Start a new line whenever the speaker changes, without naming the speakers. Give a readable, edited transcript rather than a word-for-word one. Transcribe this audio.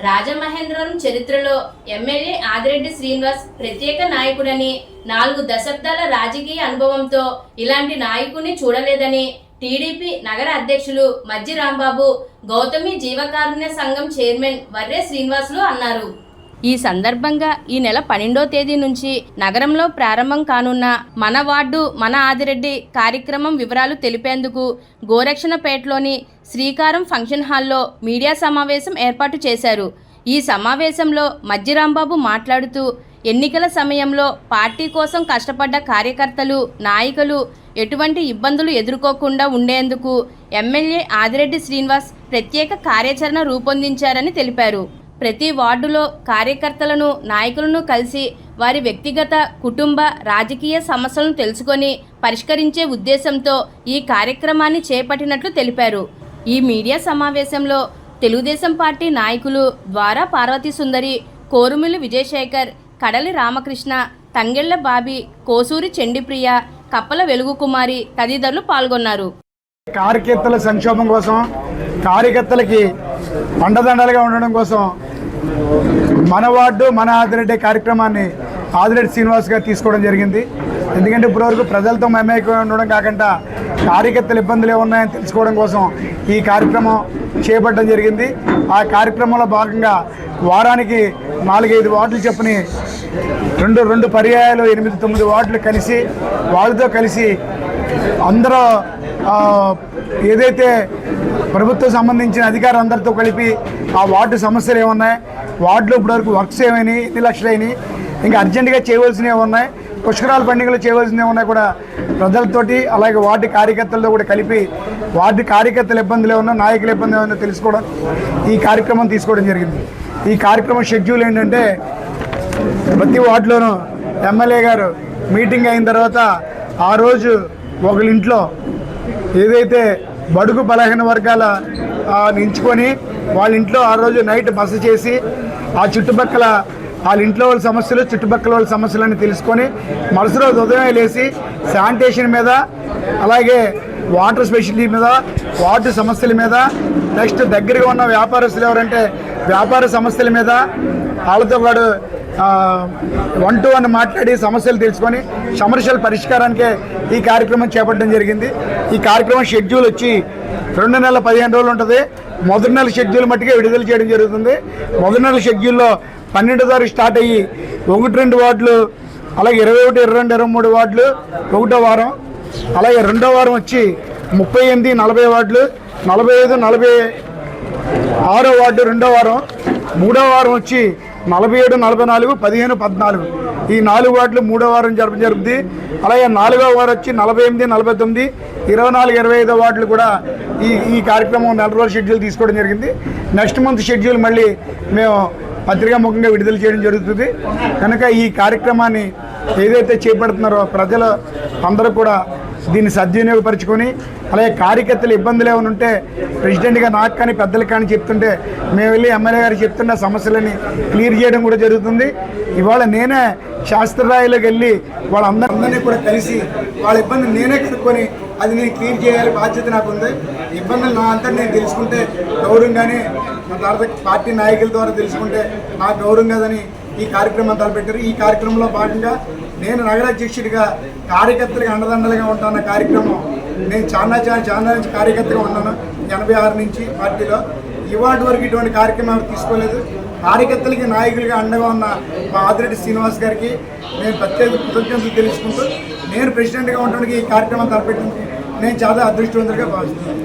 రాజమహేంద్రవరం చరిత్రలో ఎమ్మెల్యే ఆదిరెడ్డి శ్రీనివాస్ ప్రత్యేక నాయకుడని, 4 దశాబ్దాల రాజకీయ అనుభవంతో ఇలాంటి నాయకుడిని చూడలేదని టీడీపీ నగర అధ్యక్షులు మజ్జి రాంబాబు, గౌతమి జీవకారుణ్య సంఘం చైర్మన్ వర్రే శ్రీనివాసులు అన్నారు. ఈ సందర్భంగా ఈ నెల 12వ తేదీ నుంచి నగరంలో ప్రారంభం కానున్న మన వార్డు మన ఆదిరెడ్డి కార్యక్రమం వివరాలు తెలిపేందుకు గోరక్షణపేటలోని శ్రీకారం ఫంక్షన్ హాల్లో మీడియా సమావేశం ఏర్పాటు చేశారు. ఈ సమావేశంలో మజ్జి రాంబాబు మాట్లాడుతూ ఎన్నికల సమయంలో పార్టీ కోసం కష్టపడ్డ కార్యకర్తలు, నాయకులు ఎటువంటి ఇబ్బందులు ఎదుర్కోకుండా ఉండేందుకు ఎమ్మెల్యే ఆదిరెడ్డి శ్రీనివాస్ ప్రత్యేక కార్యాచరణ రూపొందించారని తెలిపారు. ప్రతి వార్డులో కార్యకర్తలను, నాయకులను కలిసి వారి వ్యక్తిగత, కుటుంబ, రాజకీయ సమస్యలను తెలుసుకొని పరిష్కరించే ఉద్దేశంతో ఈ కార్యక్రమాన్ని చేపట్టినట్లు తెలిపారు. ఈ మీడియా సమావేశంలో తెలుగుదేశం పార్టీ నాయకులు ద్వారా పార్వతీ సుందరి, కోరుమిల్లి విజయశేఖర్, కడలి రామకృష్ణ, తంగెళ్ల బాబీ, కోసూరి చెండిప్రియ, కప్పల వెలుగు కుమారి తదితరులు పాల్గొన్నారు.
కార్యకర్తల సంక్షేమం కోసం, కార్యకర్తలకి అండదండలుగా ఉండడం కోసం మన వార్డు మన ఆదిరెడ్డి కార్యక్రమాన్ని ఆదిరెడ్డి శ్రీనివాస్ గారు తీసుకోవడం జరిగింది. ఎందుకంటే ఇప్పటివరకు ప్రజలతో మమేకం ఉండడం కాకుండా కార్యకర్తల ఇబ్బందులు ఏమున్నాయని తెలుసుకోవడం కోసం ఈ కార్యక్రమం చేపట్టడం జరిగింది. ఆ కార్యక్రమంలో భాగంగా వారానికి 4-5 వార్డులు చెప్పుని రెండు పర్యాయాలు 8-9 వార్డులు కలిసి వాళ్ళతో కలిసి అందరూ ఏదైతే ప్రభుత్వం సంబంధించిన అధికారులందరితో కలిపి ఆ వార్డు సమస్యలు ఏమున్నాయి, వార్డులో ఇప్పటివరకు వర్క్స్ ఏమైనాయి, ఎన్ని లక్షలు అయినాయి, ఇంకా అర్జెంటుగా చేయవలసినవి ఉన్నాయి, పుష్కరాల పండుగలు చేయవలసినవి ఉన్నాయి కూడా ప్రజలతోటి అలాగే వార్డు కార్యకర్తలతో కూడా కలిపి వార్డు కార్యకర్తల ఇబ్బందులు ఏమన్నా, నాయకుల ఇబ్బందులు ఏమన్నా తెలుసుకోవడం ఈ కార్యక్రమం తీసుకోవడం జరిగింది. ఈ కార్యక్రమం షెడ్యూల్ ఏంటంటే ప్రతి వార్డులోనూ ఎమ్మెల్యే గారు మీటింగ్ అయిన తర్వాత ఆ రోజు ఒకళ్ళ ఇంట్లో ఏదైతే బడుగు బలహీన వర్గాల ఎంచుకొని వాళ్ళ ఇంట్లో ఆ రోజు నైట్ బస చేసి ఆ చుట్టుపక్కల వాళ్ళ ఇంట్లో వాళ్ళ సమస్యలు, చుట్టుపక్కల వాళ్ళ సమస్యలని తెలుసుకొని మరుసటి రోజు ఉదయం లేచి శానిటేషన్ మీద, అలాగే వాటర్ స్పెషాలిటీ మీద, వాటర్ సమస్యల మీద, నెక్స్ట్ దగ్గరగా ఉన్న వ్యాపారస్తులు ఎవరంటే వ్యాపార సమస్యల మీద వాళ్ళతో పాటు 1-to-1 మాట్లాడి సమస్యలు తెలుసుకొని సమస్యల పరిష్కారానికే ఈ కార్యక్రమం చేపట్టడం జరిగింది. ఈ కార్యక్రమం షెడ్యూల్ వచ్చి 2 నెలల 15 రోజులు ఉంటుంది. మొదటి నెల షెడ్యూల్ మట్టుకే విడుదల చేయడం జరుగుతుంది. మొదటి నెల షెడ్యూల్లో 12వ తారీఖు స్టార్ట్ అయ్యి 1-2 వార్డులు, అలాగే 21, 22, 23 వార్డులు 1వ వారం, అలాగే 2వ వారం వచ్చి 38, 40 వార్డులు, 45, 46 వార్డు 2వ వారం, 3వ వారం వచ్చి 47, 44, 15, 14 ఈ 4 వార్డులు 3వ వారం జరుగుతుంది. అలాగే 4వ వారం వచ్చి 48, 49, 24, 25 వార్డులు కూడా ఈ కార్యక్రమం 4 రోజుల షెడ్యూల్ తీసుకోవడం జరిగింది. నెక్స్ట్ మంత్ షెడ్యూల్ మళ్ళీ మేము పత్రికాముఖంగా విడుదల చేయడం జరుగుతుంది. కనుక ఈ కార్యక్రమాన్ని ఏదైతే చేపడుతున్నారో ప్రజలు అందరూ కూడా దీన్ని సద్వినియోగపరుచుకొని, అలాగే కార్యకర్తలు ఇబ్బందులు ఏమైనా ఉంటే ప్రెసిడెంట్గా నాకు కానీ పెద్దలకు కానీ చెప్తుంటే మేము వెళ్ళి ఎమ్మెల్యే గారు చెప్తున్న సమస్యలని క్లియర్ చేయడం కూడా జరుగుతుంది. ఇవాళ నేనే శాస్త్రరాయిలోకి వెళ్ళి వాళ్ళందరినీ కూడా కలిసి వాళ్ళ ఇబ్బందులు నేనే కనుక్కొని అది నేను క్లియర్ చేయాలి బాధ్యత నాకు ఉంది. ఇబ్బందులు నా అంతా నేను తెలుసుకుంటే గౌరవంగానే, నా తర్వాత పార్టీ నాయకుల ద్వారా తెలుసుకుంటే నాకు గౌరవం కదని ఈ కార్యక్రమం తలపెట్టారు. ఈ కార్యక్రమంలో భాగంగా నేను నగరాధ్యక్షుడిగా కార్యకర్తలకు అండదండలుగా ఉంటాన్న కార్యక్రమం నేను చాలా నుంచి కార్యకర్తగా ఉన్నాను. 86 నుంచి పార్టీలో ఇవాటి వరకు ఇటువంటి కార్యక్రమాలు తీసుకోలేదు. కార్యకర్తలకి నాయకులుగా అండగా ఉన్న మా ఆదిరెడ్డి శ్రీనివాస్ గారికి నేను ప్రత్యేక కృతజ్ఞతలు తెలుసుకుంటూ నేను ప్రెసిడెంట్గా ఉండడానికి ఈ కార్యక్రమం తలపెట్టింది నేను చాలా అదృష్టవంతుడిగా భావిస్తున్నాను.